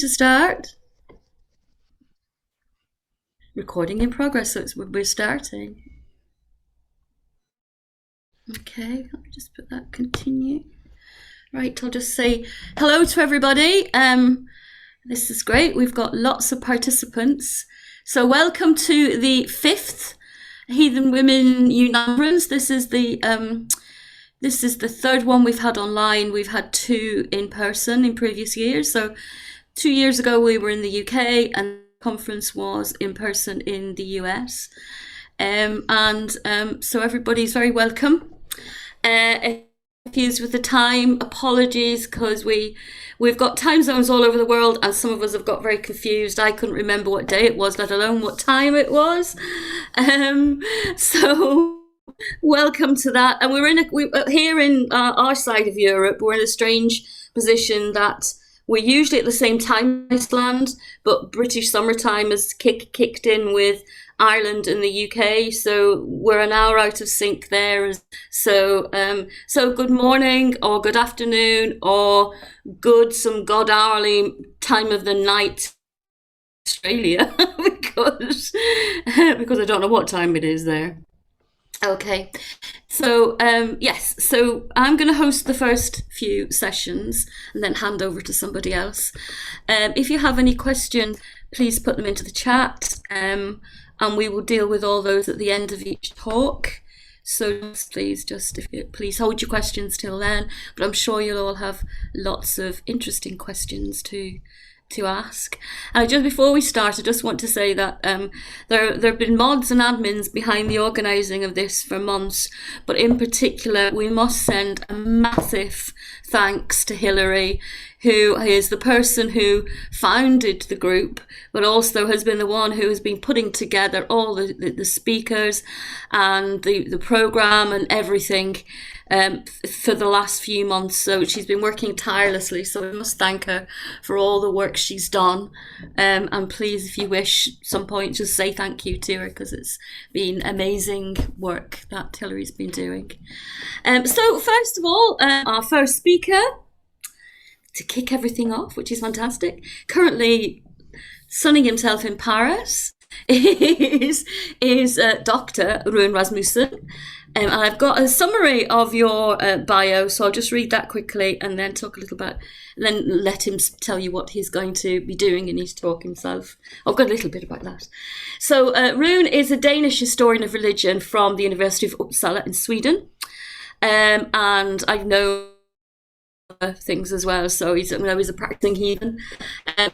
to start? Recording in progress, so we're starting. Okay, let me just put that continue. Right, I'll just say hello to everybody. This is great. We've got lots of participants. So welcome to the 5th Heathen Women Unite. This is the third one we've had online. We've had 2 in person in previous years. So 2 years ago we were in the UK and the conference was in person in the US. So everybody's very welcome. Confused with the time, apologies, because we've got time zones all over the world and some of us have got very confused. I couldn't remember what day it was, let alone what time it was. So welcome to that. And we're here in our side of Europe. We're in a strange position that we're usually at the same time as Iceland, but British summertime has kicked in with Ireland and the UK, so we're an hour out of sync there. So good morning or good afternoon or some god hourly time of the night, Australia, because I don't know what time it is there. Okay, so yes, so I'm going to host the first few sessions and then hand over to somebody else. If you have any questions, please put them into the chat, and we will deal with all those at the end of each talk. So please please hold your questions till then, but I'm sure you'll all have lots of interesting questions to ask. Just before we start, I just want to say that there have been mods and admins behind the organising of this for months, but in particular we must send a massive thanks to Hilary, who is the person who founded the group, but also has been the one who has been putting together all the speakers and the programme and everything for the last few months. So she's been working tirelessly, so we must thank her for all the work she's done. And please, if you wish, some point, just say thank you to her, because it's been amazing work that Hilary's been doing. So first of all, our first speaker, to kick everything off, which is fantastic, currently sunning himself in Paris, is Dr. Rune Rasmussen. And I've got a summary of your bio, so I'll just read that quickly and then talk a little about, and then let him tell you what he's going to be doing in his talk himself. I've got a little bit about that. So Rune is a Danish historian of religion from the University of Uppsala in Sweden. And I know things as well, so he's a practicing heathen,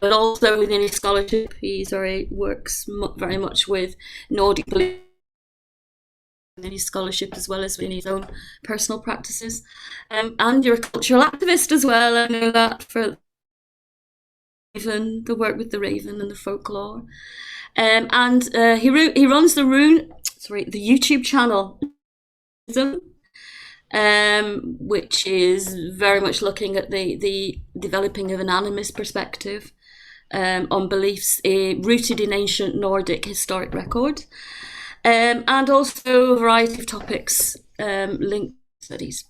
but also within his scholarship he works very much with Nordic belief in his scholarship as well as in his own personal practices. And you're a cultural activist as well. I know that for the work with the raven and the folklore. And he runs the YouTube channel, which is very much looking at the developing of an animist perspective on beliefs rooted in ancient Nordic historic record. And also a variety of topics linked to studies.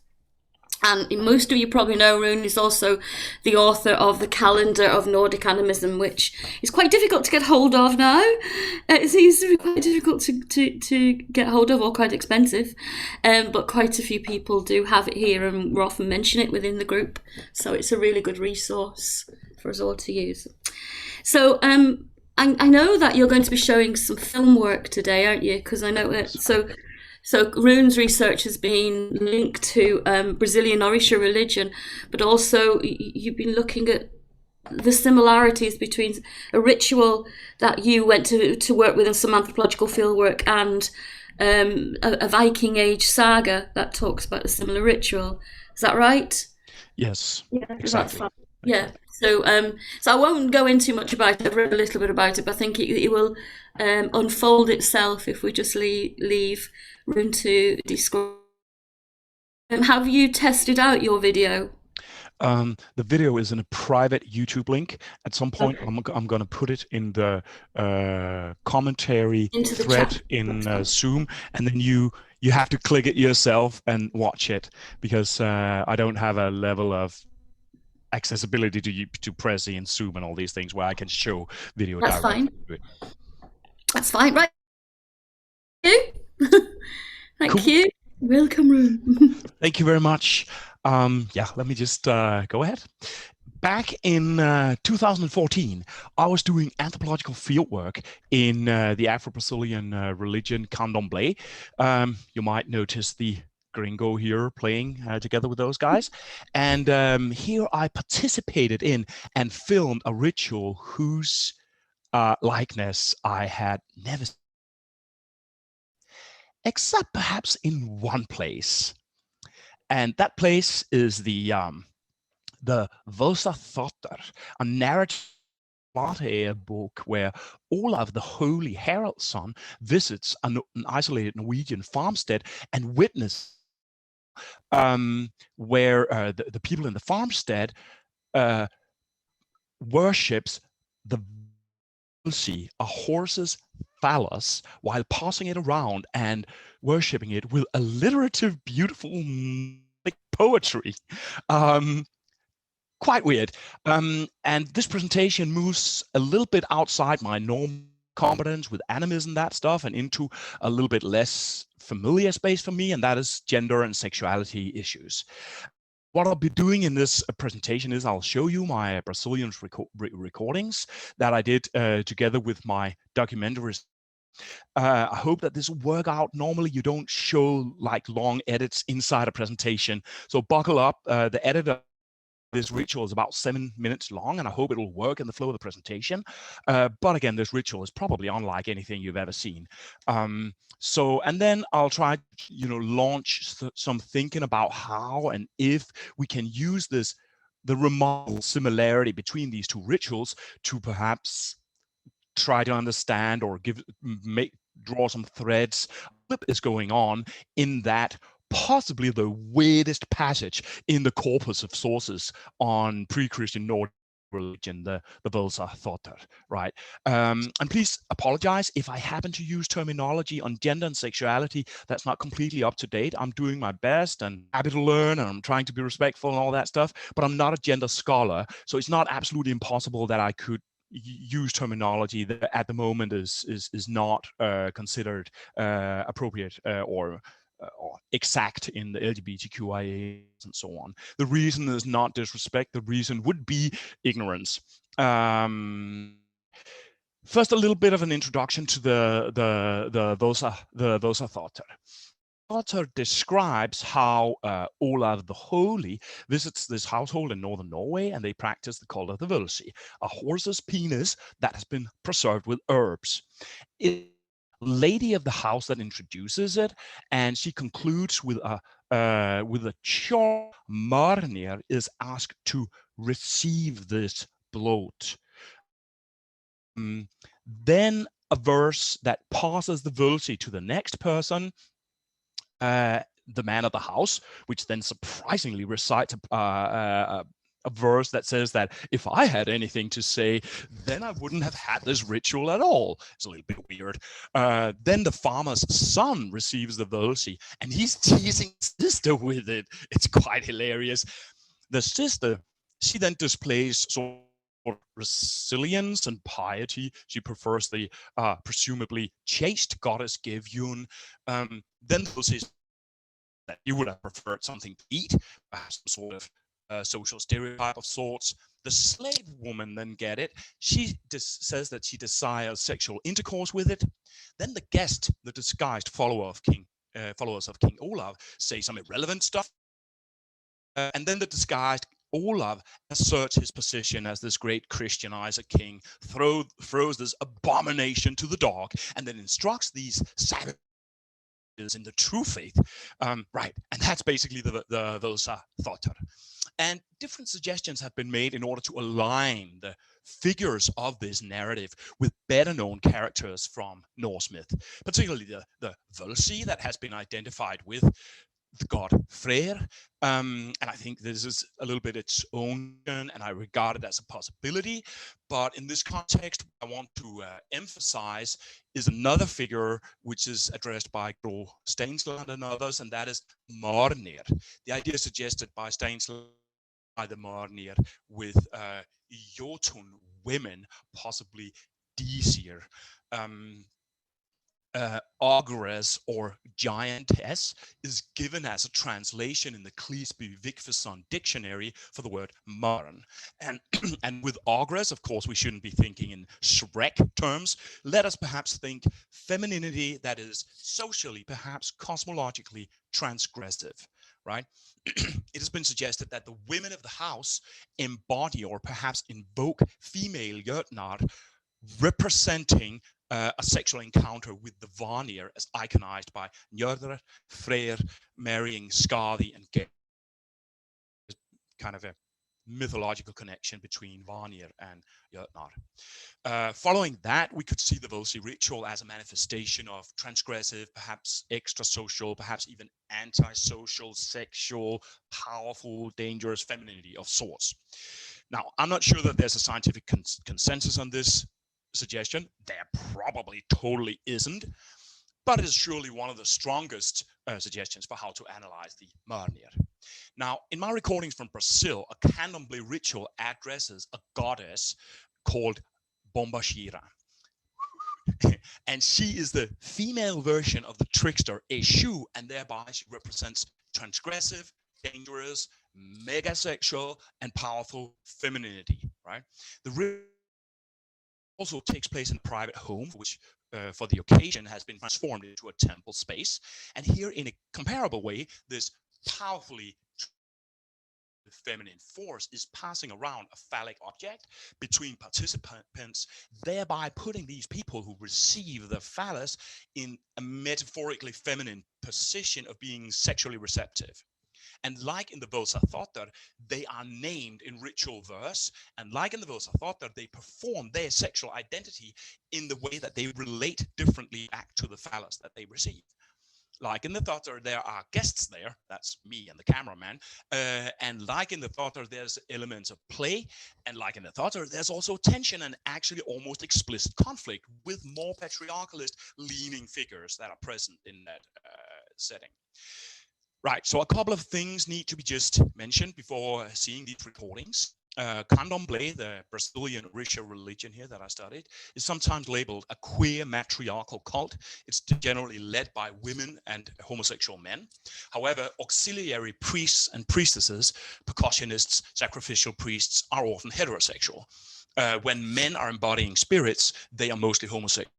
And most of you probably know Rune is also the author of the Calendar of Nordic Animism, which is quite difficult to get hold of now. It seems to be quite difficult to get hold of, or quite expensive. But quite a few people do have it here, and we often mention it within the group. So it's a really good resource for us all to use. So I know that you're going to be showing some film work today, aren't you? Because I know it. So Rune's research has been linked to Brazilian Orisha religion, but also you've been looking at the similarities between a ritual that you went to work with in some anthropological fieldwork and a Viking Age saga that talks about a similar ritual. Is that right? Yes, yeah, exactly. Yeah. So I won't go into much about it. I've read a little bit about it, but I think it will unfold itself if we just leave room to describe. Have you tested out your video? The video is in a private YouTube link. At some point, okay. I'm going to put it in the commentary thread in Zoom, and then you have to click it yourself and watch it, because I don't have a level of accessibility to Prezi and Zoom and all these things where I can show video That's directly fine. to it. That's fine, right? Thank Cool. you. Welcome, Rune. Thank you very much. Yeah, let me just go ahead. Back in 2014, I was doing anthropological fieldwork in the Afro-Brazilian religion Candomblé. You might notice the gringo here playing together with those guys. And here I participated in and filmed a ritual whose likeness I had never seen, except perhaps in one place. And that place is the Vosa Thotter, a narrative book where Olav, the Holy Herald's son, visits an isolated Norwegian farmstead and witnesses where the people in the farmstead worships the Vulsi, a horse's phallus, while passing it around and worshipping it with alliterative, beautiful poetry. Quite weird. And this presentation moves a little bit outside my normal competence with animism, that stuff, and into a little bit less familiar space for me, and that is gender and sexuality issues. What I'll be doing in this presentation is I'll show you my Brazilian recordings that I did together with my documentarist. I hope that this will work out. Normally, you don't show like long edits inside a presentation, so buckle up. The editor this ritual is about 7 minutes long, and I hope it'll work in the flow of the presentation. But again, this ritual is probably unlike anything you've ever seen. And then I'll try, launch some thinking about how and if we can use the remarkable similarity between these two rituals to perhaps try to understand or draw some threads. What is going on in that possibly the weirdest passage in the corpus of sources on pre-Christian Nordic religion, the Vosa Thotter, right? And please apologize if I happen to use terminology on gender and sexuality that's not completely up to date. I'm doing my best and happy to learn, and I'm trying to be respectful and all that stuff, but I'm not a gender scholar, so it's not absolutely impossible that I could use terminology that at the moment is not considered appropriate or exact in the LGBTQIA and so on. The reason is not disrespect. The reason would be ignorance. First, a little bit of an introduction to the Vosa Thotter. Thotter describes how Olav the Holy visits this household in northern Norway, and they practice the cult of the Vulsi, a horse's penis that has been preserved with herbs. It's the lady of the house that introduces it, and she concludes with a charm. Marnir is asked to receive this bloat. Then a verse that passes the Vulsi to the next person, the man of the house, which then surprisingly recites a verse that says that if I had anything to say, then I wouldn't have had this ritual at all. It's a little bit weird. Then the farmer's son receives the Vulsi, and he's teasing his sister with it. It's quite hilarious. The sister, she then displays sort of resilience and piety. She prefers the presumably chaste goddess Givyun. Then the Vulsi that you would have preferred something to eat, perhaps some sort of social stereotype of sorts. The slave woman then get it. She says that she desires sexual intercourse with it. Then the guest, the disguised followers of King Olav, say some irrelevant stuff. And then the disguised Olav asserts his position as this great Christianizer king, throws this abomination to the dog, and then instructs these savages in the true faith, right? And that's basically the Vosa Thotter. And different suggestions have been made in order to align the figures of this narrative with better known characters from Norse myth, particularly the Vulsi that has been identified with the god Freyr. And I think this is a little bit its own, and I regard it as a possibility. But in this context, I want to emphasize is another figure which is addressed by Gro Steinsland and others, and that is Marnir. The idea suggested by Steinsland the Marnir with Jotun women, possibly Disir. Ogress or giantess is given as a translation in the Cleesby Vigfusson dictionary for the word Marn. And, and with ogress, of course, we shouldn't be thinking in Shrek terms. Let us perhaps think femininity that is socially, perhaps cosmologically transgressive, right? It has been suggested that the women of the house embody or perhaps invoke female Jötnar, representing a sexual encounter with the Vanir as iconized by Njörður, Freyr marrying Skadi and Geir. Kind of a mythological connection between Vanir and Jötnar. Following that, we could see the Volsi ritual as a manifestation of transgressive, perhaps extra-social, perhaps even anti-social, sexual, powerful, dangerous femininity of sorts. Now, I'm not sure that there's a scientific consensus on this suggestion. There probably totally isn't, but it is surely one of the strongest suggestions for how to analyze the Marnir. Now, in my recordings from Brazil, a candomblé ritual addresses a goddess called Bombashira. And she is the female version of the trickster Eshu, and thereby she represents transgressive, dangerous, mega sexual, and powerful femininity, right? The ritual also takes place in a private home, which for the occasion has been transformed into a temple space. And here, in a comparable way, this powerfully feminine force is passing around a phallic object between participants, thereby putting these people who receive the phallus in a metaphorically feminine position of being sexually receptive. And like in the Völsathotar, they are named in ritual verse. And like in the Völsathotar, they perform their sexual identity in the way that they relate differently back to the phallus that they receive. Like in the Thotar, there are guests there. That's me and the cameraman. And like in the Thotar, there's elements of play. And like in the Thotar, there's also tension and actually almost explicit conflict with more patriarchalist leaning figures that are present in that setting. Right, so a couple of things need to be just mentioned before seeing these recordings. Candomblé, the Brazilian ritual religion here that I studied, is sometimes labeled a queer matriarchal cult. It's generally led by women and homosexual men. However, auxiliary priests and priestesses, percussionists, sacrificial priests are often heterosexual. When men are embodying spirits, they are mostly homosexual.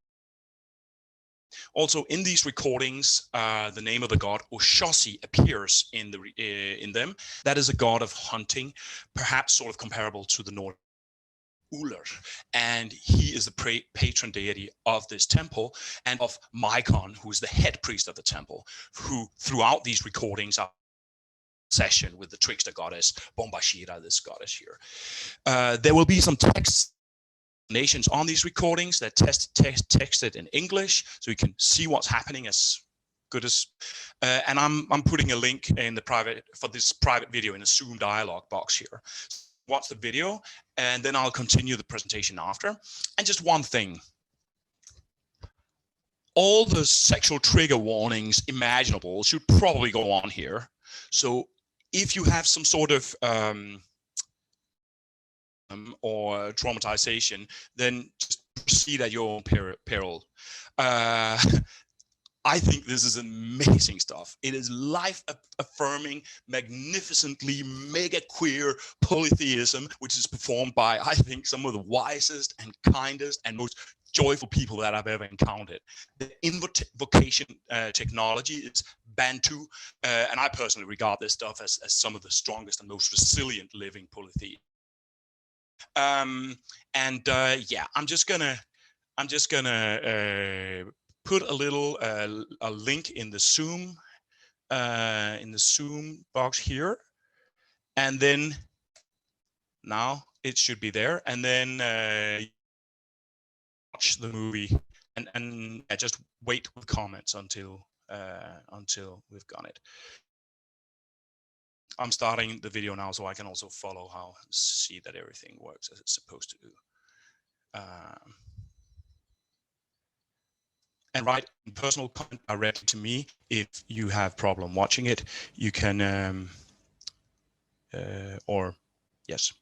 Also, in these recordings, the name of the god Oshosi appears in them. That is a god of hunting, perhaps sort of comparable to the Nordic Uller, and he is the patron deity of this temple and of Maikon, who is the head priest of the temple, who throughout these recordings are session with the trickster goddess Bombashira, this goddess here. There will be some texts nations on these recordings that texted in English, so you can see what's happening as good as. And I'm putting a link in the private for this private video in a Zoom dialog box here. Watch the video, and then I'll continue the presentation after. And just one thing: all the sexual trigger warnings imaginable should probably go on here. So if you have some sort of or traumatization, then just proceed at your own peril. I think this is amazing stuff. It is life-affirming, magnificently mega queer polytheism, which is performed by, I think, some of the wisest and kindest and most joyful people that I've ever encountered. The invocation technology is Bantu, and I personally regard this stuff as some of the strongest and most resilient living polytheists. Yeah, I'm just gonna put a little a link in the Zoom box here, and then now it should be there, and then watch the movie and just wait with comments until we've got it. I'm starting the video now so I can also follow see that everything works as it's supposed to do. And write a personal comment directly to me if you have problem watching it. You can, or Yes.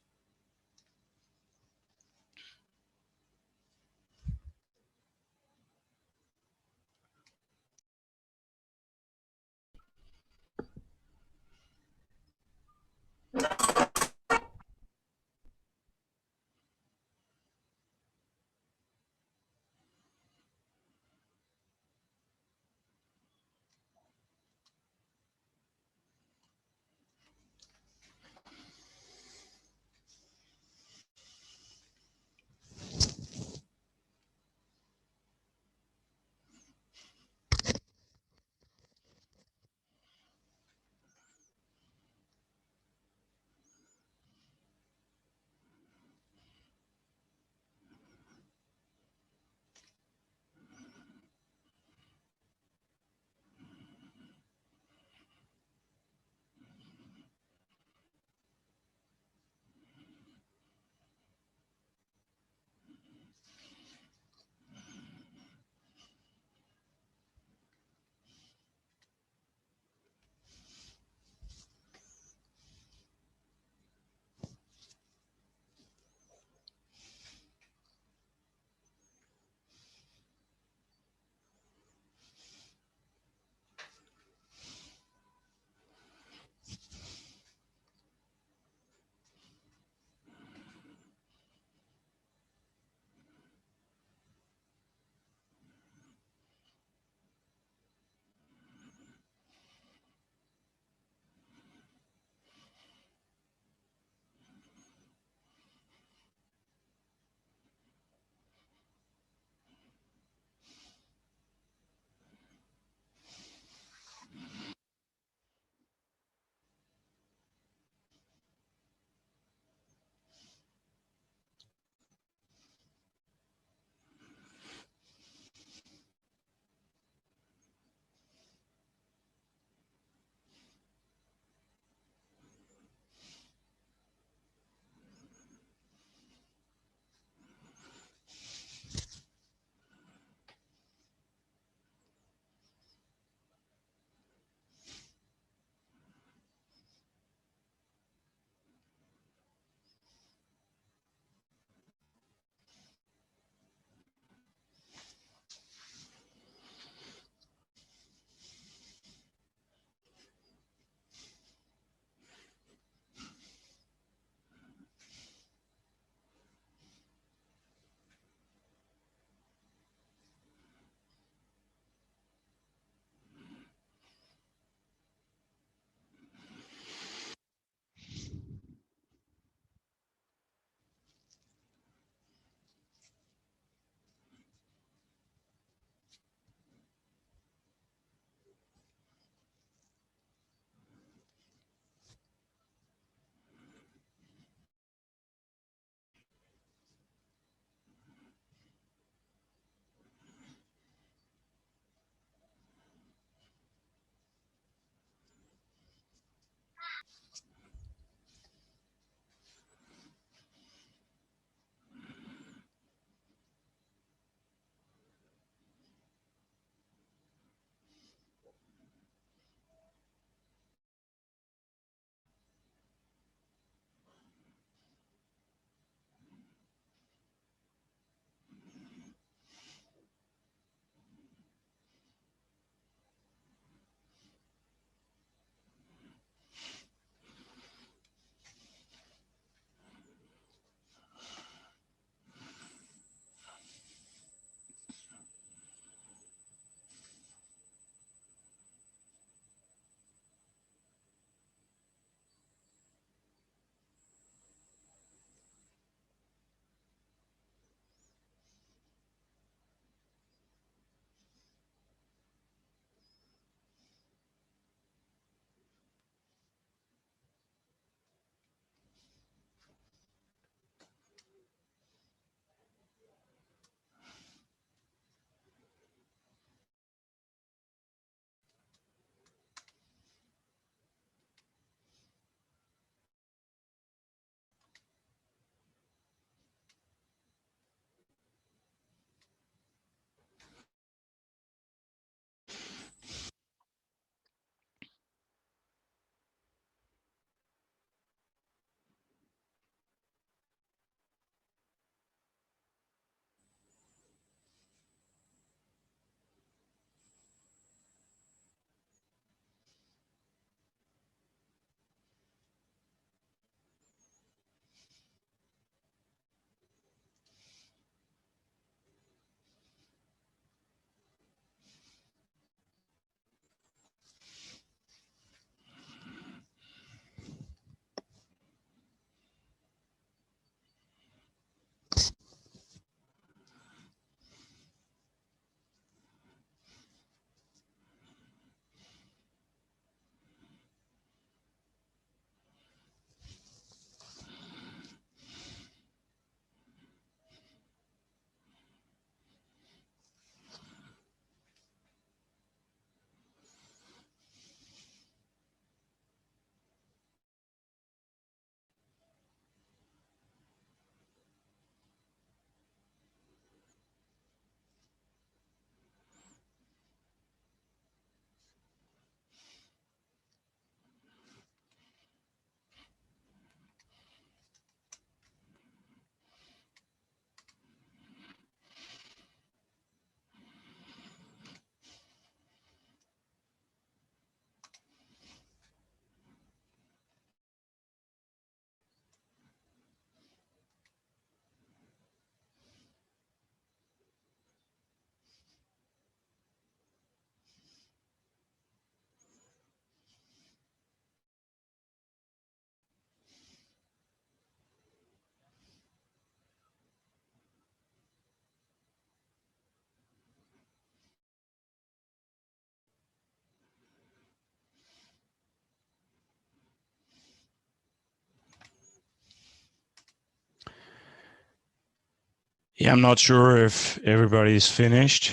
Yeah, I'm not sure if everybody's finished.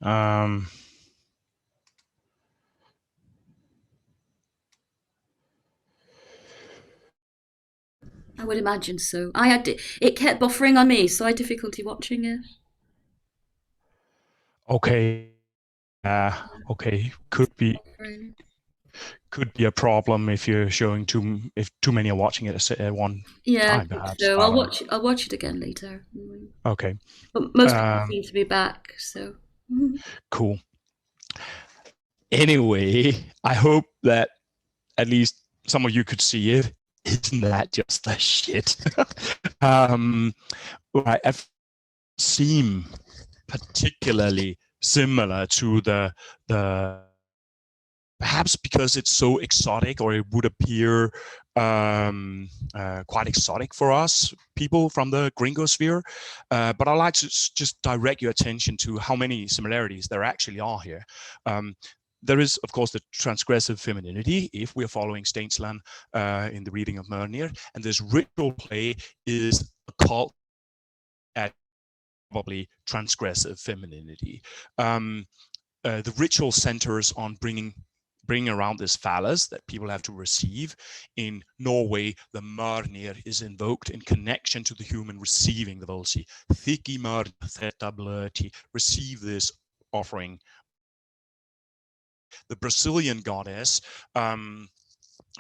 I would imagine so. It kept buffering on me, so I had difficulty watching it. Okay. Okay. Could be a problem if you're showing if too many are watching it at one Yeah, I time, think perhaps. so. I don't know. I'll watch it again later. Okay. But most people seem to be back, so. Cool. Anyway, I hope that at least some of you could see it. Isn't that just the shit? It seem particularly similar to the perhaps because it's so exotic, or it would appear quite exotic for us people from the gringo sphere. But I'd like to just direct your attention to how many similarities there actually are here. There is, of course, the transgressive femininity, if we're following Steinsland in the reading of Mernir, and this ritual play is a cult at probably transgressive femininity. The ritual centers on bringing around this phallus that people have to receive. In Norway, the Mernir is invoked in connection to the human receiving the Volsi. Thiki Mern theta blurti, receive this offering. The Brazilian goddess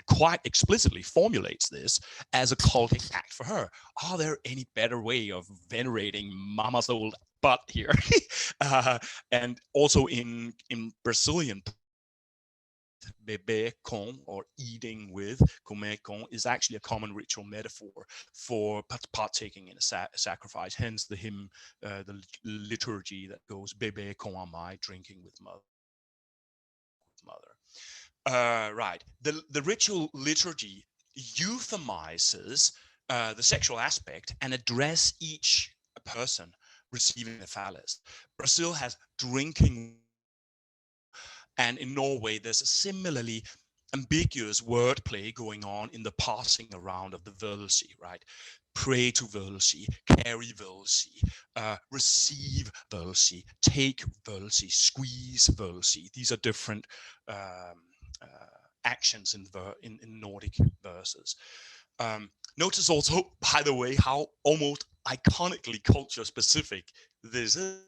quite explicitly formulates this as a cultic act for her. Are there any better way of venerating mama's old butt here? And also in Brazilian, bebê com, or eating with, comer com, is actually a common ritual metaphor for partaking in a sacrifice. Hence the hymn, the liturgy that goes bebê com amai, drinking with mother. Right. The ritual liturgy euphemizes the sexual aspect and address each person receiving the phallus. Brazil has drinking, and in Norway there's a similarly ambiguous wordplay going on in the passing around of the Völsi, right? Pray to Völsi, carry Völsi, receive Völsi, take Völsi, squeeze Völsi. These are different actions in Nordic verses. Notice also, by the way, how almost iconically culture specific this is.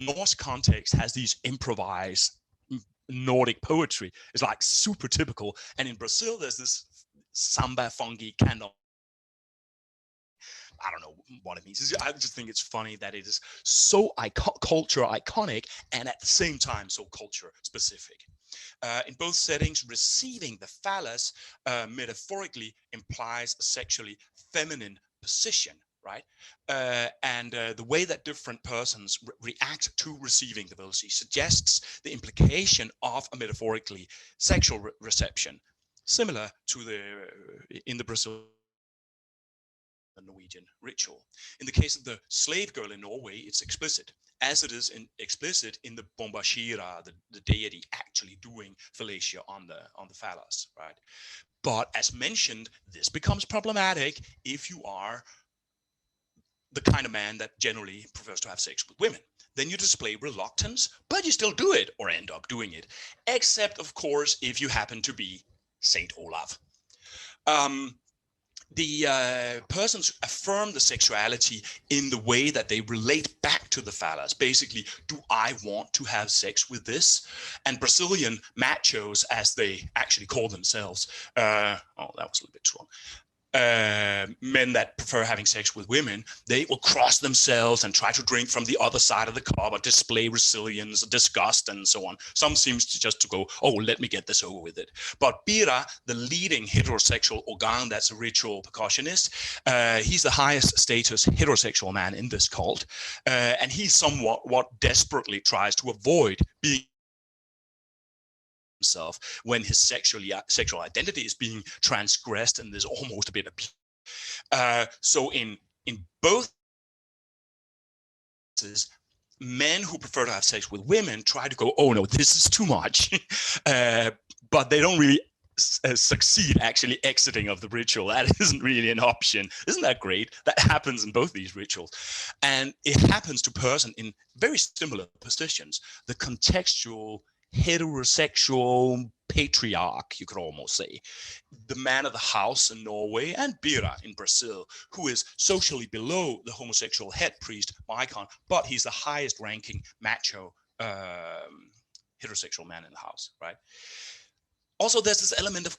Norse context has these improvised Nordic poetry. It's like super typical. And in Brazil, there's this samba fungi kind of, I don't know what it means. I just think it's funny that it is so culture iconic and at the same time so culture specific. In both settings, receiving the phallus metaphorically implies a sexually feminine position, right? And the way that different persons react to receiving the Volsi suggests the implication of a metaphorically sexual reception, similar to in the Brazilian Norwegian ritual. In the case of the slave girl in Norway, it's explicit, as it is explicit in the Bombashira, the deity actually doing fellatio on the phallus, right? But as mentioned, this becomes problematic if you are the kind of man that generally prefers to have sex with women. Then you display reluctance, but you still do it or end up doing it, except, of course, if you happen to be Saint Olaf. The persons affirm the sexuality in the way that they relate back to the phallus. Basically, do I want to have sex with this? And Brazilian machos, as they actually call themselves, that was a little bit wrong. Men that prefer having sex with women, they will cross themselves and try to drink from the other side of the cup or display resilience, disgust, and so on. Some seems to just to go, oh, let me get this over with it. But Bira, the leading heterosexual Ogan, that's a ritual percussionist, he's the highest status heterosexual man in this cult, and he somewhat desperately tries to avoid being himself when his sexual identity is being transgressed, and there's almost a bit of so in both cases, men who prefer to have sex with women try to go, oh no, this is too much, but they don't really succeed actually exiting of the ritual. That isn't really an option. Isn't that great? That happens in both these rituals. And it happens to person in very similar positions. The contextual, heterosexual patriarch, you could almost say, the man of the house in Norway, and Bira in Brazil, who is socially below the homosexual head priest, Maikon, but he's the highest ranking macho heterosexual man in the house, right? Also, there's this element of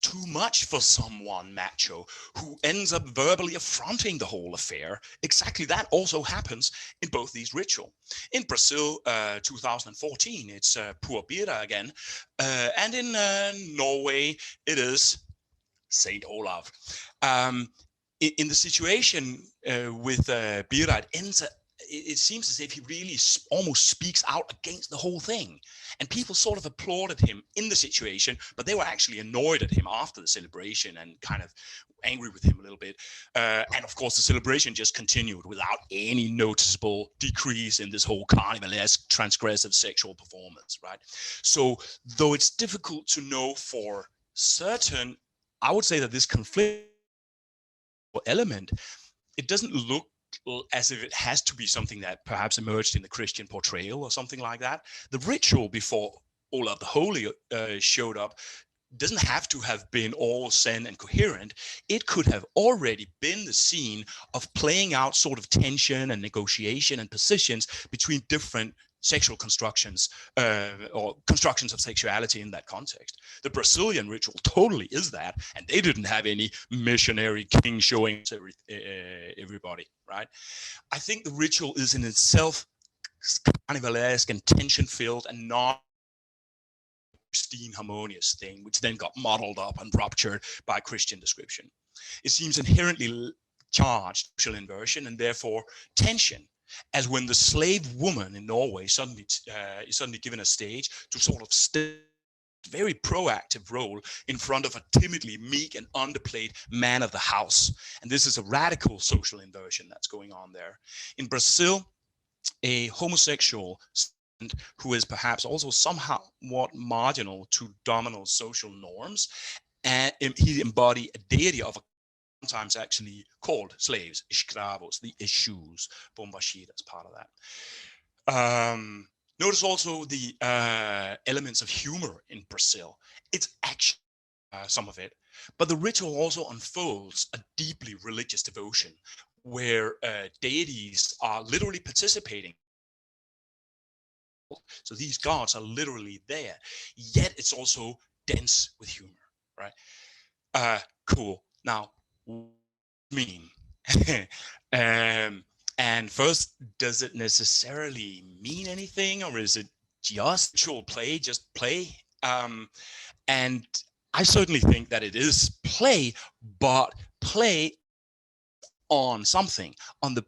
too much for someone macho who ends up verbally affronting the whole affair. Exactly that also happens in both these rituals. In Brazil, 2014, it's Pur Bira again. And in Norway, it is Saint Olav. In the situation with Bira, it seems as if he really almost speaks out against the whole thing. And people sort of applauded him in the situation, but they were actually annoyed at him after the celebration and kind of angry with him a little bit. And of course, the celebration just continued without any noticeable decrease in this whole carnivalesque, transgressive sexual performance, right? So though it's difficult to know for certain, I would say that this conflict element, it doesn't look as if it has to be something that perhaps emerged in the Christian portrayal or something like that. The ritual before Olav the Holy showed up doesn't have to have been all zen and coherent. It could have already been the scene of playing out sort of tension and negotiation and positions between different sexual constructions or constructions of sexuality in that context. The Brazilian ritual totally is that, and they didn't have any missionary king showing to everybody, right? I think the ritual is in itself carnivalesque and tension-filled and not pristine, harmonious thing, which then got muddled up and ruptured by Christian description. It seems inherently charged social inversion and therefore tension, as when the slave woman in Norway is suddenly given a stage to sort of stay very proactive role in front of a timidly meek and underplayed man of the house. And this is a radical social inversion that's going on there. In Brazil, a homosexual who is perhaps also somehow marginal to dominant social norms, and he embodied a deity of a sometimes actually called slaves, escravos, the Eshus, Bombashi, that's part of that. Notice also the elements of humor in Brazil. It's actually some of it, but the ritual also unfolds a deeply religious devotion where deities are literally participating. So these gods are literally there, yet it's also dense with humor, right? Cool. Now, what does it mean? And first, does it necessarily mean anything, or is it just ritual play, just play? And I certainly think that it is play, but play on something, on the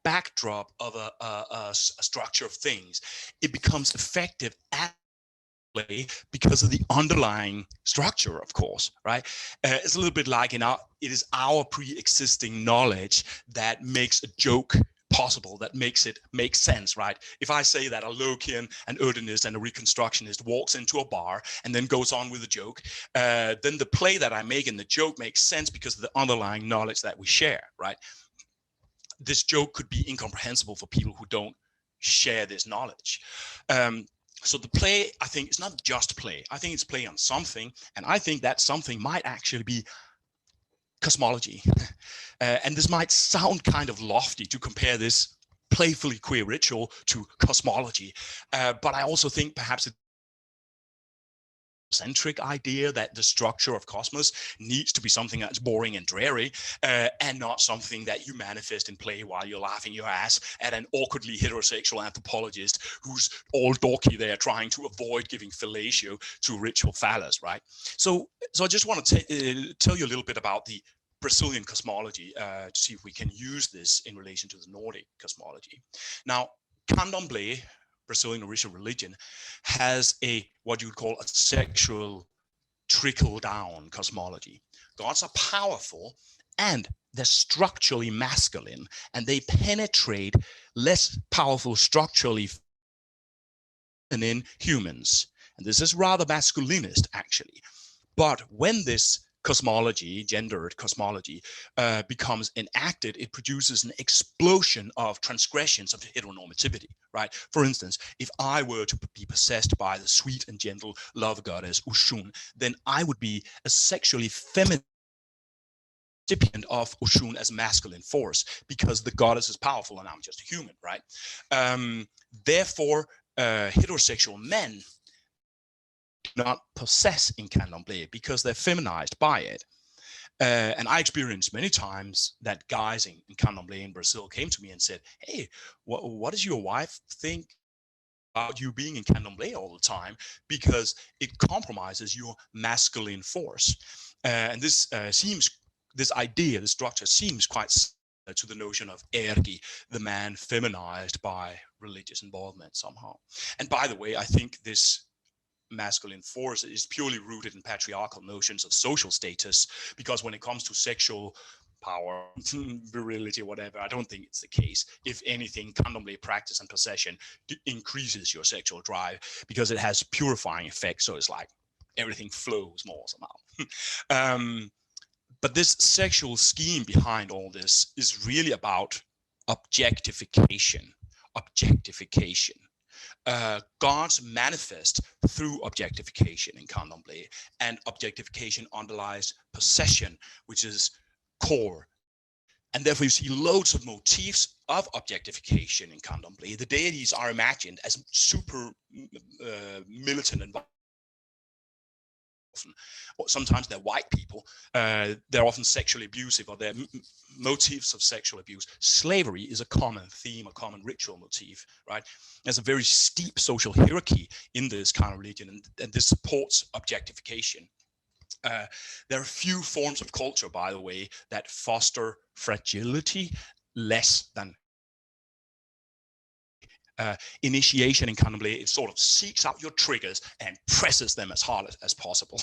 backdrop of a structure of things. It becomes effective at play because of the underlying structure, of course, right? It's a little bit like it is our pre-existing knowledge that makes a joke possible, that makes it make sense, right? If I say that a Lokian, an Odinist, and a Reconstructionist walks into a bar and then goes on with a joke, then the play that I make and the joke makes sense because of the underlying knowledge that we share, right? This joke could be incomprehensible for people who don't share this knowledge. So the play, I think, is not just play. I think it's play on something, and I think that something might actually be cosmology. And this might sound kind of lofty to compare this playfully queer ritual to cosmology, but I also think perhaps it's centric idea that the structure of cosmos needs to be something that's boring and dreary, and not something that you manifest in play while you're laughing your ass at an awkwardly heterosexual anthropologist who's all dorky there trying to avoid giving fellatio to ritual phallus, right? So I just want to tell you a little bit about the Brazilian cosmology to see if we can use this in relation to the Nordic cosmology. Now, Candomblé, Brazilian original religion, has what you would call a sexual trickle-down cosmology. Gods are powerful and they're structurally masculine, and they penetrate less powerful structurally than in humans. And this is rather masculinist, actually. But when this cosmology, gendered cosmology, becomes enacted, it produces an explosion of transgressions of heteronormativity, right? For instance, if I were to be possessed by the sweet and gentle love goddess Oshun, then I would be a sexually feminine recipient of Oshun as masculine force, because the goddess is powerful and I'm just a human, right? Therefore, heterosexual men do not possess in candomblé because they're feminized by it. And I experienced many times that guys in candomblé in Brazil came to me and said, hey, what does your wife think about you being in candomblé all the time, because it compromises your masculine force. And this idea, this structure seems quite similar to the notion of ergi, the man feminized by religious involvement somehow. And by the way, I think this masculine force is purely rooted in patriarchal notions of social status, because when it comes to sexual power, virility, whatever, I don't think it's the case. If anything, candomblé practice and possession increases your sexual drive because it has purifying effects. So it's like everything flows more somehow. But this sexual scheme behind all this is really about objectification. Objectification. Gods manifest through objectification in candomblé, and objectification underlies possession, which is core. And therefore you see loads of motifs of objectification in candomblé. The deities are imagined as super militant and often, or sometimes they're white people. They're often sexually abusive, or they're motifs of sexual abuse. Slavery is a common theme, a common ritual motif, right? There's a very steep social hierarchy in this kind of religion, and this supports objectification. There are few forms of culture, by the way, that foster fragility less than initiation in candomblé. It sort of seeks out your triggers and presses them as hard as possible.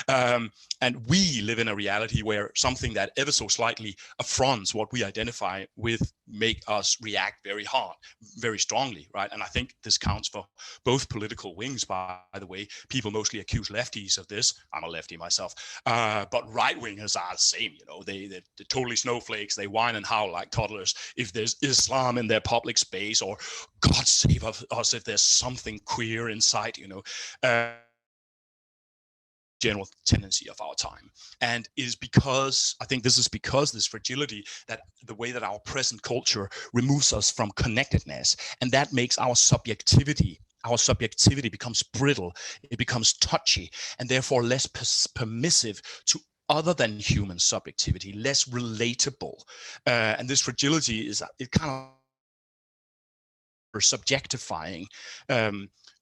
And we live in a reality where something that ever so slightly affronts what we identify with make us react very hard, very strongly, right? And I think this counts for both political wings, by the way. People mostly accuse lefties of this. I'm a lefty myself. But right-wingers are the same, you know. They're totally snowflakes. They whine and howl like toddlers if there's Islam in their public space, or God save us if there's something queer in sight, you know. General tendency of our time. And it is because, I think this is because this fragility, that the way that our present culture removes us from connectedness, and that makes our subjectivity becomes brittle, it becomes touchy, and therefore less permissive to other than human subjectivity, less relatable. And this fragility is, it kind of subjectifying,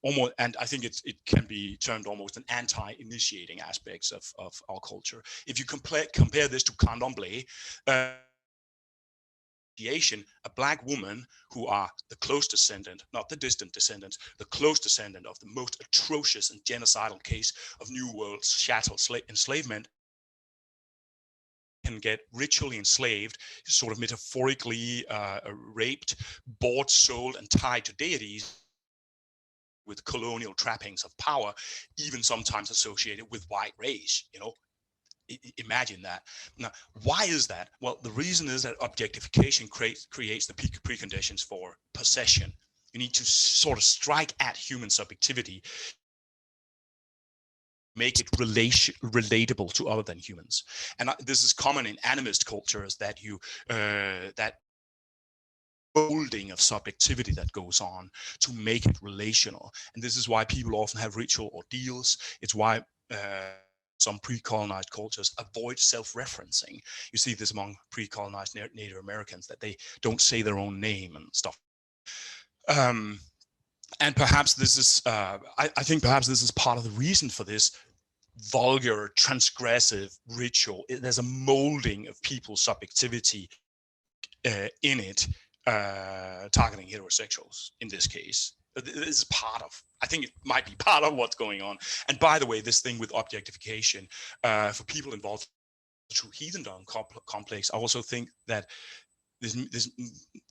almost, and I think it can be termed almost an anti-initiating aspects of our culture. If you compare this to candomblé, a black woman who are the close descendant, not the distant descendants, the close descendant of the most atrocious and genocidal case of New World chattel enslavement, can get ritually enslaved, sort of metaphorically raped, bought, sold, and tied to deities with colonial trappings of power, even sometimes associated with white race, you know. Imagine that. Now, why is that? Well, the reason is that objectification creates the preconditions for possession. You need to sort of strike at human subjectivity, make it relatable to other than humans. And this is common in animist cultures, that you that molding of subjectivity that goes on to make it relational. And this is why people often have ritual ordeals. It's why some pre-colonized cultures avoid self-referencing. You see this among pre-colonized Native Americans, that they don't say their own name and stuff. And perhaps this is, I think perhaps this is part of the reason for this vulgar, transgressive ritual. There's a molding of people's subjectivity in it, targeting heterosexuals in this case. This is part of, I think it might be part of what's going on. And by the way, this thing with objectification, for people involved through heathendom complex, I also think that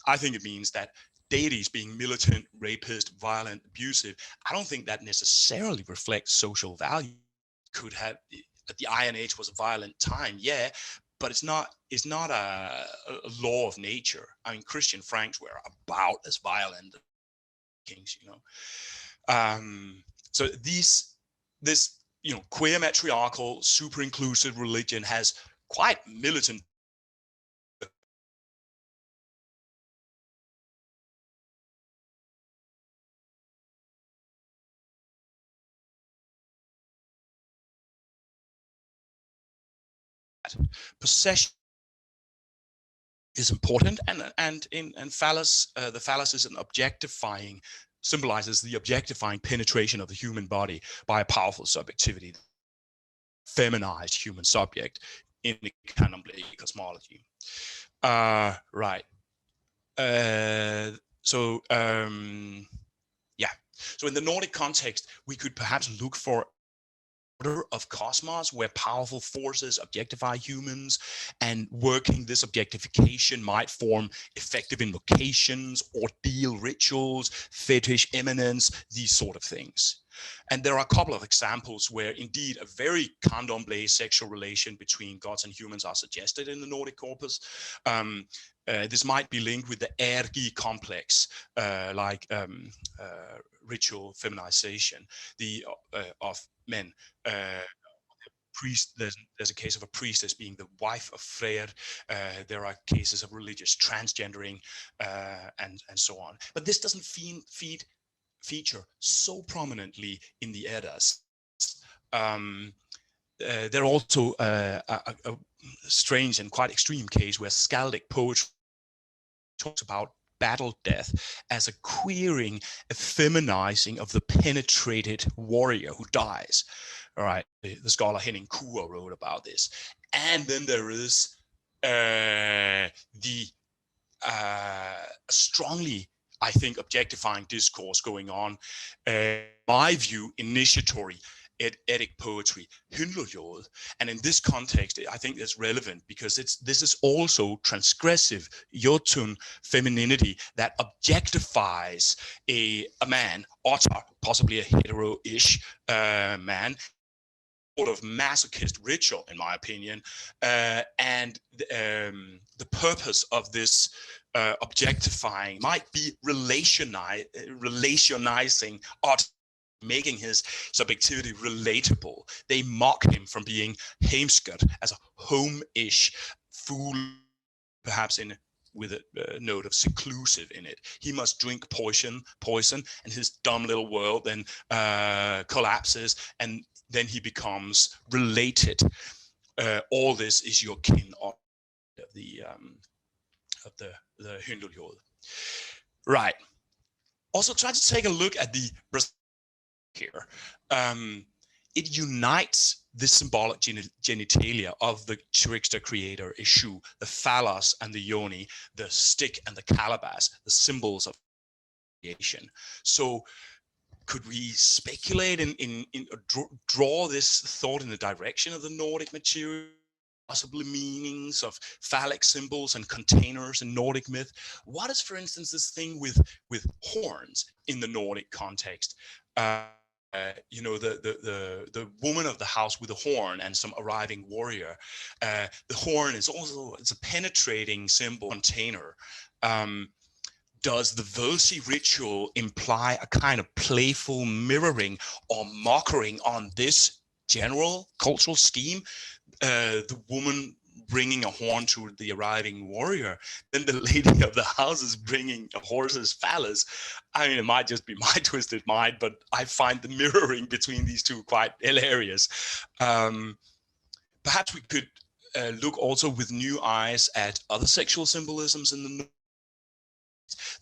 I think it means that deities being militant, rapist, violent, abusive, I don't think that necessarily reflects social value. could have, the Iron Age was a violent time, yeah, but it's not a law of nature. I mean, Christian Franks were about as violent as kings, you know. So this queer matriarchal, super inclusive religion has quite militant possession is important, and phallus, the phallus is an objectifying, symbolizes the objectifying penetration of the human body by a powerful subjectivity, feminized human subject in the candomblé cosmology. Right. So yeah. So in the Nordic context, we could perhaps look for order of cosmos where powerful forces objectify humans, and working this objectification might form effective invocations, ordeal rituals, fetish immanence, these sort of things. And there are a couple of examples where indeed a very candomblé sexual relation between gods and humans are suggested in the Nordic corpus. This might be linked with the ergi complex, ritual feminization of men. Priest, there's a case of a priestess being the wife of Freyr. There are cases of religious transgendering, and so on. But this doesn't feature so prominently in the Eddas. There are also a strange and quite extreme case where skaldic poetry talks about battle death as a queering, a feminizing of the penetrated warrior who dies. All right, the scholar Henning Kure wrote about this. And then there is the strongly, I think, objectifying discourse going on. My view, initiatory Etic poetry, Hyndluljóð. And in this context, I think that's relevant because this is also transgressive Jotun femininity that objectifies a man, Ottar, possibly a hetero-ish man, sort of masochist ritual, in my opinion. And the purpose of this objectifying might be relationizing Ottar, making his subjectivity relatable. They mock him from being heimskert, as a home-ish fool, perhaps with a note of seclusive in it. He must drink poison, and his dumb little world then collapses, and then he becomes related. All this is your kin of the Hyndluljóð. Right. Also, try to take a look at the here. It unites the symbolic genitalia of the trickster creator Eshu, the phallus and the yoni, the stick and the calabash, the symbols of creation. So could we speculate in draw this thought in the direction of the Nordic material, possibly meanings of phallic symbols and containers in Nordic myth? What is, for instance, this thing with horns in the Nordic context? The woman of the house with a horn and some arriving warrior. The horn is also, it's a penetrating symbol container. Does the Völsi ritual imply a kind of playful mirroring or mockery on this general cultural scheme? The woman bringing a horn to the arriving warrior, then the lady of the house is bringing a horse's phallus. I mean, it might just be my twisted mind, but I find the mirroring between these two quite hilarious. Perhaps we could look also with new eyes at other sexual symbolisms in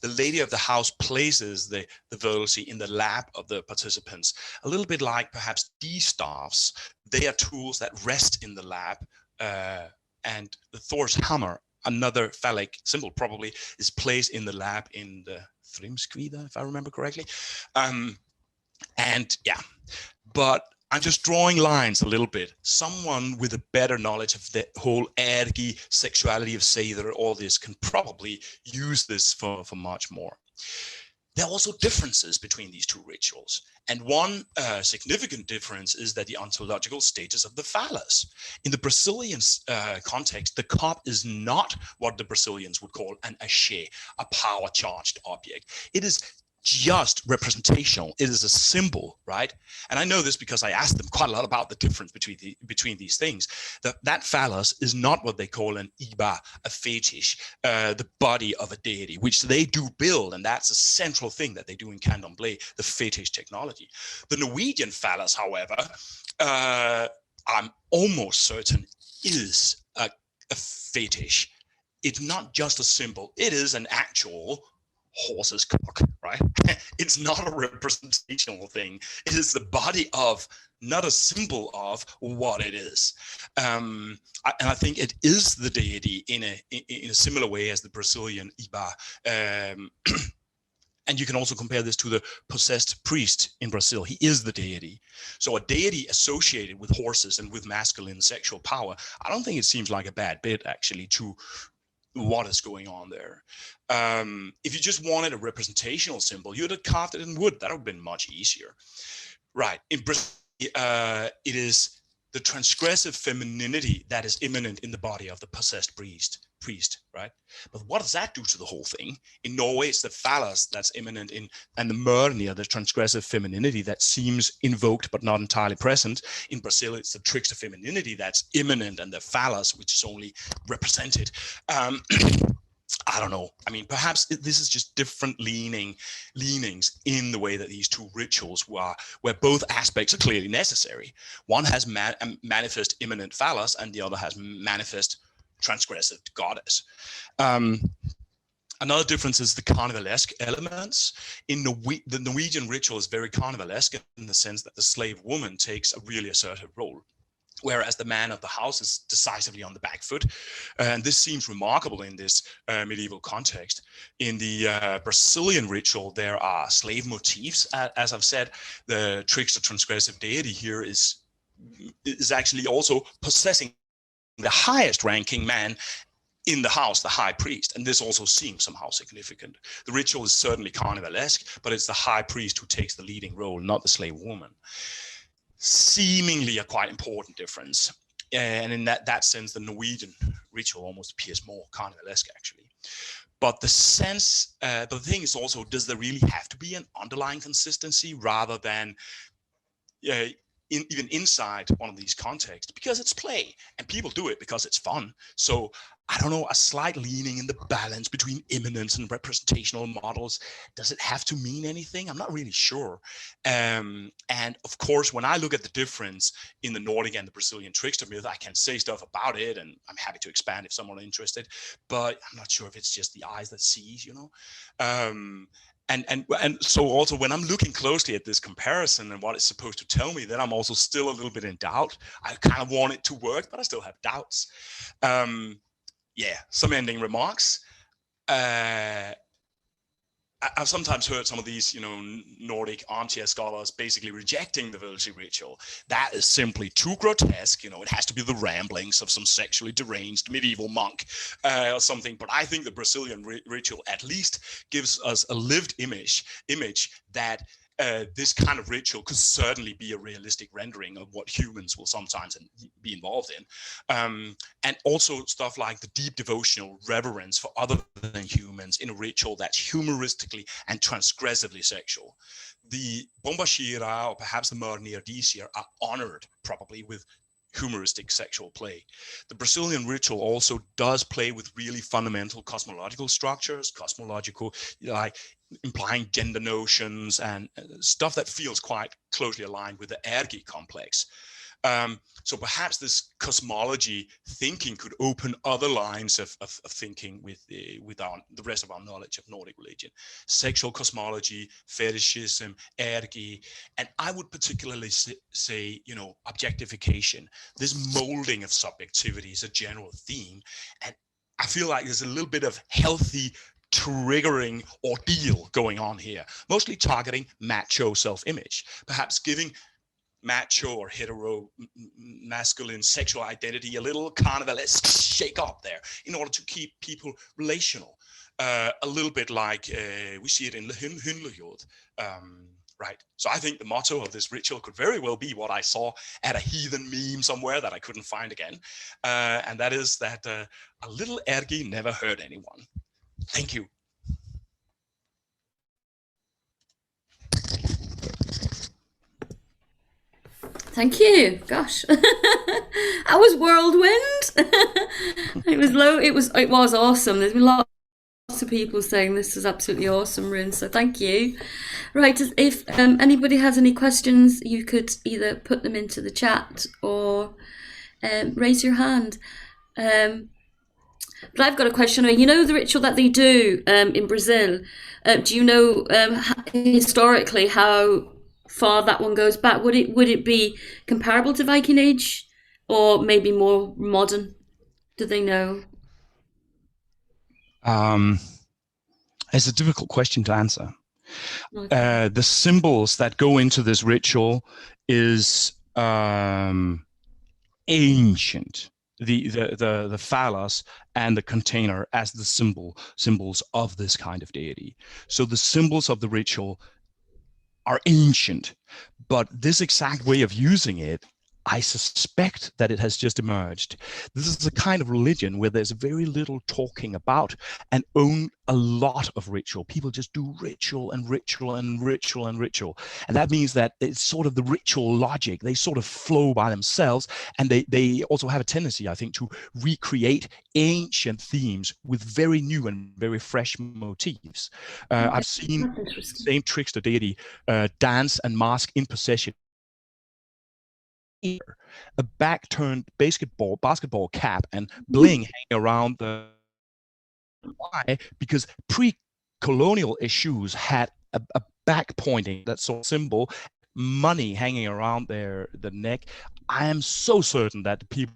the lady of the house places the Völsi in the lap of the participants, a little bit like perhaps distaffs. They are tools that rest in the lap, and the Thor's hammer, another phallic symbol, probably is placed in the lap in the Thrimskvida, if I remember correctly. And yeah, but I'm just drawing lines a little bit. Someone with a better knowledge of the whole ergi sexuality of Seidr, all this, can probably use this for much more. there are also differences between these two rituals. And one significant difference is that the ontological status of the phallus. In the Brazilian context, the cup is not what the Brazilians would call an axé, a power-charged object. It is just representational. It is a symbol, right? And I know this because I asked them quite a lot about the difference between these things. That phallus is not what they call an iba, a fetish, the body of a deity, which they do build, and that's a central thing that they do in candomblé, the fetish technology. The Norwegian phallus, however, I'm almost certain is a fetish. It's not just a symbol. It is an actual horse's cock, right? It's not a representational thing. It is the body of, not a symbol of what it is. And I think it is the deity in a similar way as the Brazilian Iba. And you can also compare this to the possessed priest in Brazil. He is the deity. So a deity associated with horses and with masculine sexual power, I don't think it seems like a bad bit, actually, to what is going on there. If you just wanted a representational symbol, you'd have carved it in wood. That would have been much easier. Right. In Brazil, it is the transgressive femininity that is immanent in the body of the possessed priest, right? But what does that do to the whole thing? In Norway, it's the phallus that's immanent in, and the mørnir, the transgressive femininity that seems invoked but not entirely present. In Brazil, it's the trickster femininity that's immanent, and the phallus, which is only represented. I don't know. I mean, perhaps this is just different leanings in the way that these two rituals were, where both aspects are clearly necessary. One has manifest immanent phallus, and the other has manifest transgressive goddess. Another difference is the carnivalesque elements. In the Norwegian ritual is very carnivalesque in the sense that the slave woman takes a really assertive role, whereas the man of the house is decisively on the back foot. And this seems remarkable in this medieval context. In the Brazilian ritual, there are slave motifs. As I've said, the trickster transgressive deity here is actually also possessing the highest ranking man in the house, the high priest, and this also seems somehow significant. The ritual is certainly carnivalesque, but it's the high priest who takes the leading role, not the slave woman. Seemingly a quite important difference, and in that sense, the Norwegian ritual almost appears more carnivalesque, actually. But the sense, but the thing is also, does there really have to be an underlying consistency rather than even inside one of these contexts, because it's play and people do it because it's fun. So I don't know, a slight leaning in the balance between immanence and representational models, does it have to mean anything? I'm not really sure. And of course, when I look at the difference in the Nordic and the Brazilian trickster myth, I can say stuff about it, and I'm happy to expand if someone is interested, but I'm not sure if it's just the eyes that sees, you know. And so also when I'm looking closely at this comparison and what it's supposed to tell me, then I'm also still a little bit in doubt. I kind of want it to work, but I still have doubts. Yeah, some ending remarks. I've sometimes heard some of these, you know, Nordic armchair scholars basically rejecting the Völkji ritual. That is simply too grotesque. You know, it has to be the ramblings of some sexually deranged medieval monk or something. But I think the Brazilian ritual at least gives us a lived image that this kind of ritual could certainly be a realistic rendering of what humans will sometimes be involved in. And also stuff like the deep devotional reverence for other than humans in a ritual that's humoristically and transgressively sexual. The Bombashira, or perhaps the mørnir are honored probably with humoristic sexual play. The Brazilian ritual also does play with really fundamental cosmological structures, like implying gender notions and stuff that feels quite closely aligned with the ergi complex. So perhaps this cosmology thinking could open other lines of thinking with the rest of our knowledge of Nordic religion. Sexual cosmology, fetishism, ergi, and I would particularly say, you know, objectification. This molding of subjectivity is a general theme, and I feel like there's a little bit of healthy triggering ordeal going on here, mostly targeting macho self-image, perhaps giving macho or hetero masculine sexual identity a little carnivalesque shake up there in order to keep people relational. a little bit like we see it in Hyndlehjord. Right. So I think the motto of this ritual could very well be what I saw at a heathen meme somewhere that I couldn't find again. And that is that a little ergi never hurt anyone. Thank you. Thank you. Gosh, I was whirlwind. It was awesome. There's been lots of people saying this is absolutely awesome, Rune. So thank you. Right, if anybody has any questions, you could either put them into the chat or raise your hand. But I've got a question. You know the ritual that they do in Brazil. Do you know historically how far that one goes back? Would it be comparable to Viking Age, or maybe more modern? Do they know? It's a difficult question to answer. Okay. The symbols that go into this ritual is ancient. The phallus and the container as the symbols of this kind of deity. So the symbols of the ritual are ancient, but this exact way of using it, I suspect that it has just emerged. This is a kind of religion where there's very little talking about and own a lot of ritual. People just do ritual and ritual and ritual and ritual. And that means that it's sort of the ritual logic. They sort of flow by themselves. And they also have a tendency, I think, to recreate ancient themes with very new and very fresh motifs. I've seen the same trickster deity dance and mask in procession. A back-turned basketball cap and bling hanging around the. Why? Because pre-colonial issues had a back pointing, that sort of symbol, money hanging around the neck. I am so certain that the people,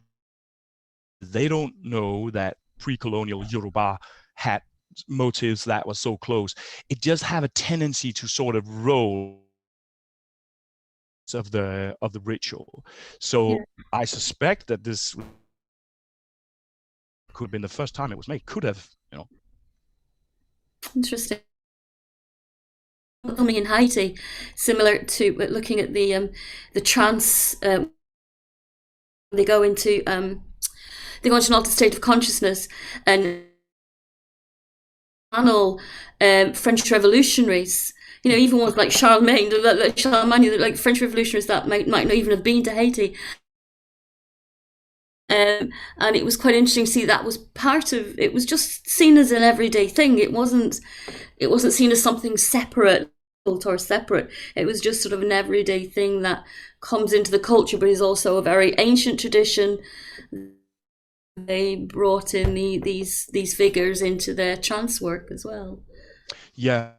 they don't know that pre-colonial Yoruba had motives that were so close. It just have a tendency to sort of roll of the ritual. So yeah. I suspect that this could have been the first time it was made. Could have, Interesting. Filming in Haiti, similar to looking at the trance. They go into an altered state of consciousness and channel French revolutionaries. Even ones like Charlemagne, like French revolutionaries that might not even have been to Haiti. And it was quite interesting to see that was part of it. Was just seen as an everyday thing. It wasn't seen as something separate or separate. It was just sort of an everyday thing that comes into the culture, but is also a very ancient tradition. They brought in these figures into their trance work as well. Yeah.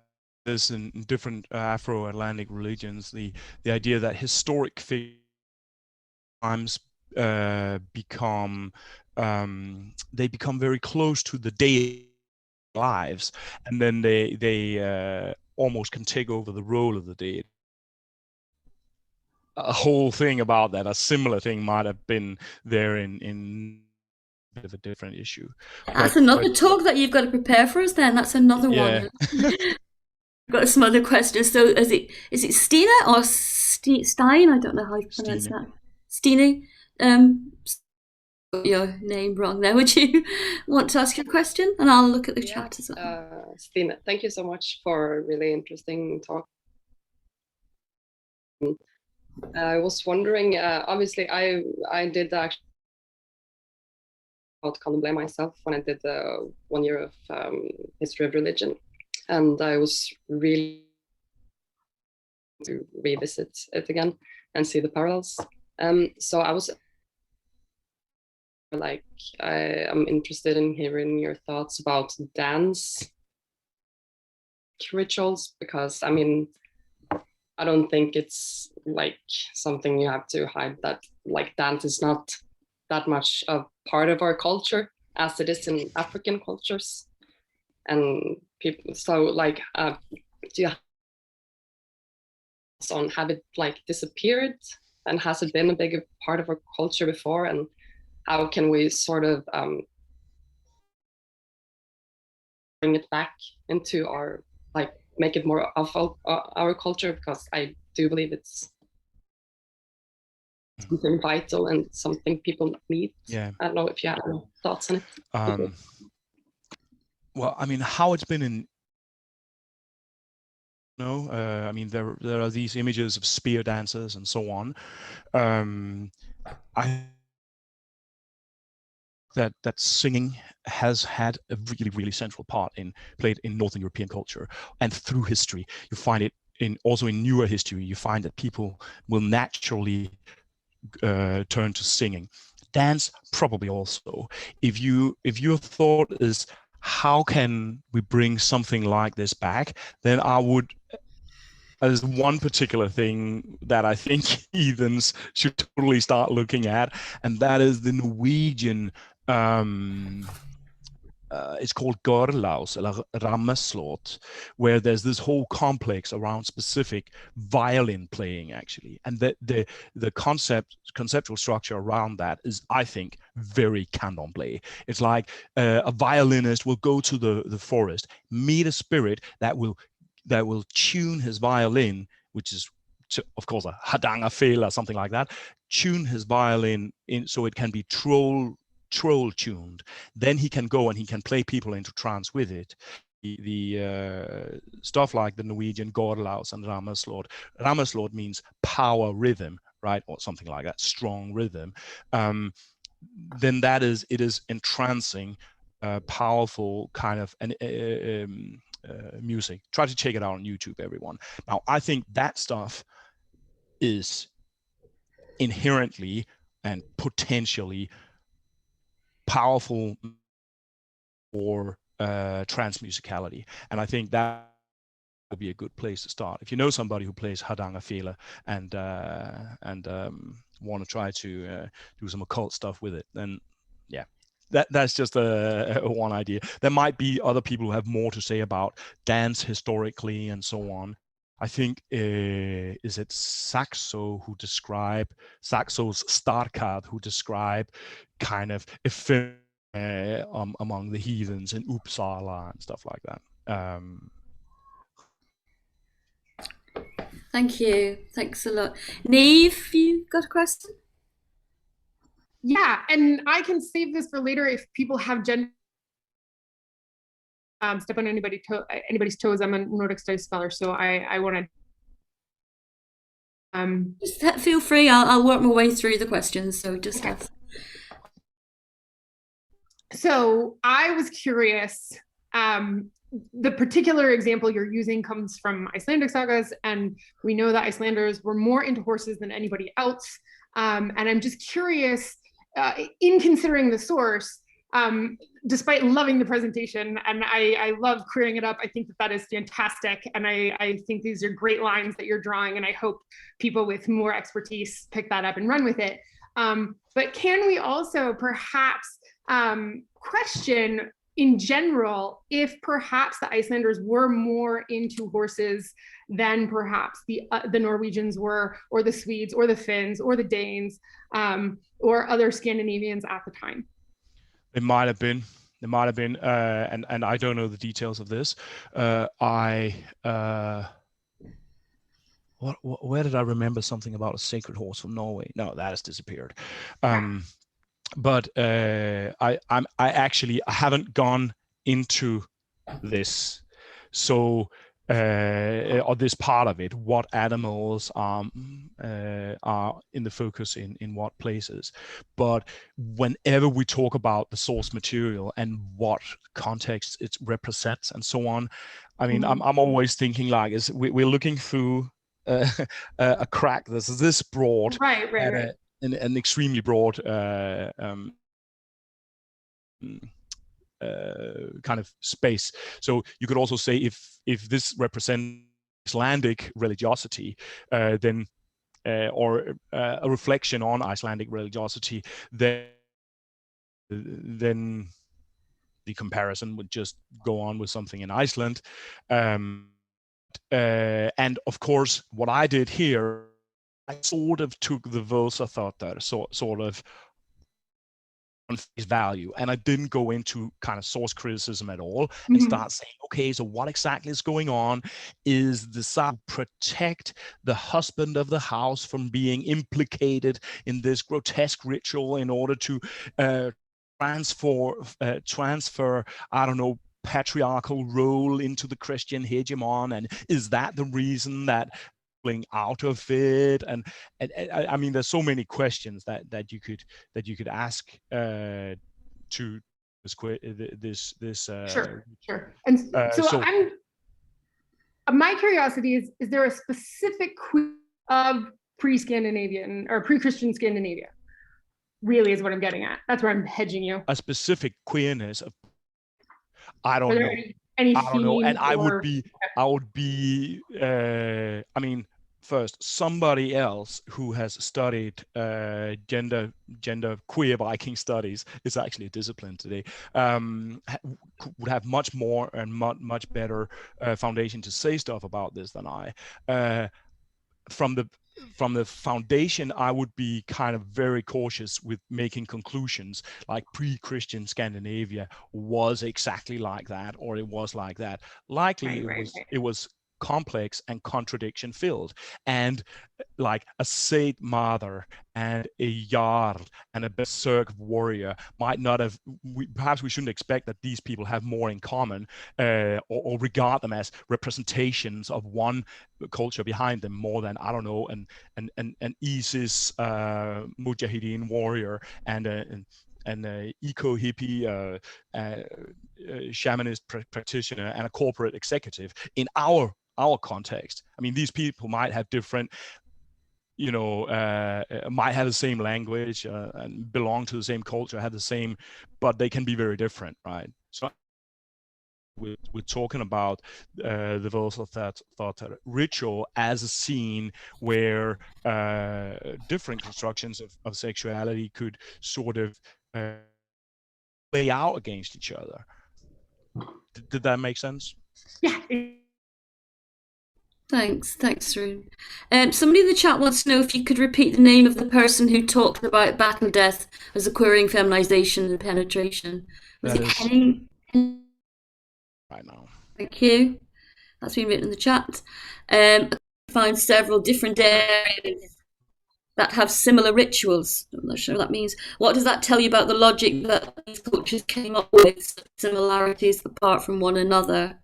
There's in different Afro-Atlantic religions the idea that historic figures become very close to the daily lives, and then they almost can take over the role of the deity. A whole thing about that, a similar thing might have been there in a bit of a different issue. That's another talk that you've got to prepare for us then. That's another one. Got some other questions. So is it Stina or Stein? I don't know how you pronounce that. Stina. Your name wrong there. Would you want to ask your question? And I'll look at the chat as well. Stina, thank you so much for a really interesting talk. I was wondering, obviously I did actually not kind of blame myself when I did 1 year of history of religion. And I was really to revisit it again and see the parallels. So I was like, I am interested in hearing your thoughts about dance rituals, because I mean, I don't think it's like something you have to hide, that like dance is not that much a part of our culture as it is in African cultures. And people, so like, do you have it like disappeared, and has it been a bigger part of our culture before, and how can we sort of bring it back into our, like, make it more of our culture, because I do believe it's something vital and something people need. Yeah. I don't know if you have any thoughts on it. Well, I mean, how it's been in, I mean, there are these images of spear dancers and so on. I that singing has had a really central part played in Northern European culture, and through history you find it also in newer history. You find that people will naturally turn to singing. Dance probably also. If your thought is, how can we bring something like this back, then I would, as one particular thing that I think heathens should totally start looking at, and that is the Norwegian, it's called Gorlaus or Rammeslåt, where there's this whole complex around specific violin playing, actually. And the conceptual structure around that is, I think, very candomblé. It's like a violinist will go to the forest, meet a spirit that will tune his violin, which is, of course, a hadanga feel or something like that, tune his violin in so it can be troll tuned. Then he can go and he can play people into trance with it. The stuff like the Norwegian Gorlaus and Rammeslåt. Rammeslåt means power rhythm, right, or something like that, strong rhythm. Then it is entrancing, powerful kind of music. Try to check it out on YouTube, everyone. Now, I think that stuff is inherently and potentially powerful for trance musicality, and I think that would be a good place to start. If you know somebody who plays hadanga fela and want to try to do some occult stuff with it, then yeah, that's just a one idea. There might be other people who have more to say about dance historically and so on. I think is it Saxo's Starcard, who describe kind of among the heathens in Uppsala and stuff like that. Thank you. Thanks a lot. Neve, you got a question? Yeah, and I can save this for later if people have step on anybody's toes. I'm a Nordic studies scholar, so I want to. Just feel free. I'll work my way through the questions. So just Okay. have. So I was curious. The particular example you're using comes from Icelandic sagas, and we know that Icelanders were more into horses than anybody else. And I'm just curious, in considering the source, despite loving the presentation, and I love querying it up, I think that is fantastic. And I think these are great lines that you're drawing, and I hope people with more expertise pick that up and run with it. But can we also perhaps question in general if perhaps the Icelanders were more into horses than perhaps the Norwegians were, or the Swedes, or the Finns, or the Danes, or other Scandinavians at the time? It might have been. And I don't know the details of this. Where did I remember something about a sacred horse from Norway? No, that has disappeared. But I haven't gone into this, so or this part of it. What animals are in the focus in what places? But whenever we talk about the source material and what context it represents and so on, I mean, I'm always thinking like, we're looking through a crack that's this broad, right. An extremely broad kind of space. So you could also say if this represents Icelandic religiosity, then or a reflection on Icelandic religiosity, then the comparison would just go on with something in Iceland. And of course, what I did here, I sort of took the Vösa thought there, sort of on face value, and I didn't go into kind of source criticism at all and start saying, okay, so what exactly is going on? Is the side protect the husband of the house from being implicated in this grotesque ritual in order to transfer, I don't know, patriarchal role into the Christian hegemon, and is that the reason that out of it? And I mean, there's so many questions that you could ask to this Sure. And so my curiosity is there a specific queer of pre-Scandinavian or pre-Christian Scandinavia? Really is what I'm getting at. That's where I'm hedging you. A specific queerness of, I don't know. Any I don't know. And I would be I mean, first, somebody else who has studied gender queer Viking studies, is actually a discipline today, would have much more and much better foundation to say stuff about this than I. From the foundation, I would be kind of very cautious with making conclusions like pre-Christian Scandinavia was exactly like that, or it was like that. Likely it was complex and contradiction filled, and like a Saint Mother and a Jarl and a berserk warrior might not have, perhaps we shouldn't expect that these people have more in common, or regard them as representations of one culture behind them more than, I don't know, an ISIS Mujahideen warrior and an eco-hippie shamanist practitioner and a corporate executive in our context. I mean, these people might have different, might have the same language and belong to the same culture, have the same, but they can be very different, right? So we're talking about the thought ritual as a scene where different constructions of sexuality could sort of play out against each other. Did that make sense? Yeah. Thanks, Rune. Somebody in the chat wants to know if you could repeat the name of the person who talked about battle death as a queering feminization and penetration. Was it Henning? Right now. Thank you. That's been written in the chat. I find several different areas that have similar rituals. I'm not sure what that means. What does that tell you about the logic that these cultures came up with, similarities apart from one another?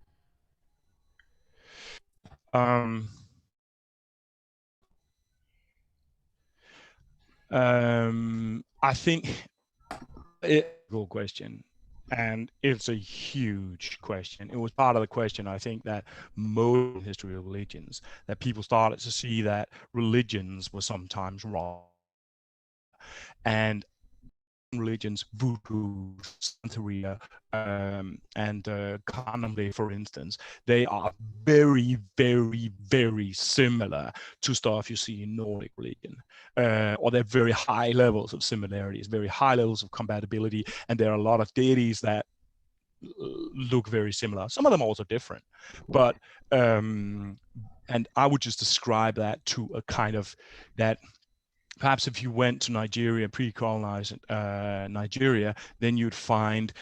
I think it's a good question, and it's a huge question. It was part of the question, I think, that most history of religions, that people started to see that religions were sometimes wrong, and religions, voodoo, Santeria, and Candomblé, for instance, they are very, very, very similar to stuff you see in Nordic religion, or they're very high levels of similarities, very high levels of compatibility, and there are a lot of deities that look very similar. Some of them also different, but and I would just describe that to a kind of that. Perhaps if you went to Nigeria, pre-colonized Nigeria, then you'd find